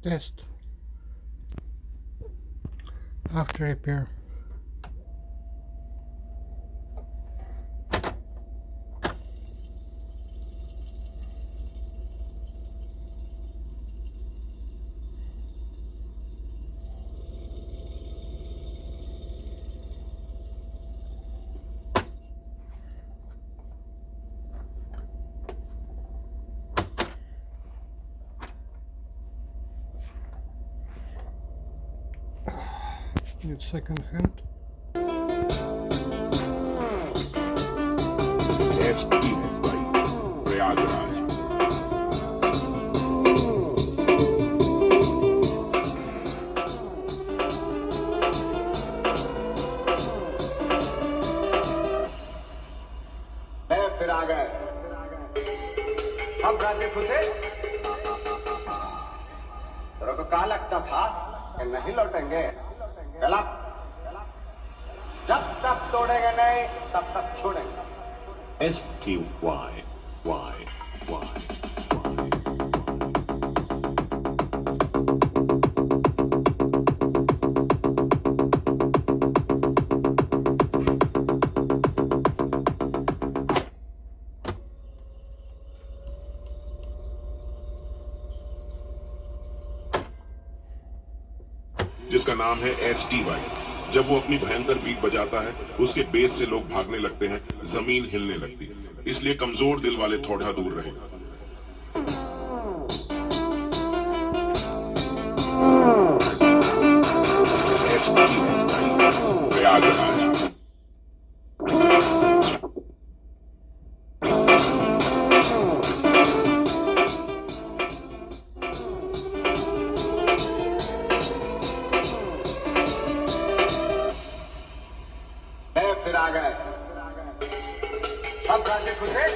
test after repair. Need second hand. SP Prayagraj फिर आ गए सब राज्य खुशे तेरे को कहा लगता था कि नहीं लौटेंगे गलत जब तक तोड़ेंगे नहीं तब तक छोड़ेंगे STY जिसका नाम है STY। जब वो अपनी भयंकर बीट बजाता है उसके बेस से लोग भागने लगते हैं, जमीन हिलने लगती है। इसलिए कमजोर दिल वाले थोड़ा दूर रहे। STY प्रयागराज फिर आ गए सब राज्य खुशे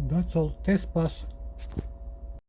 That's all. Test pass.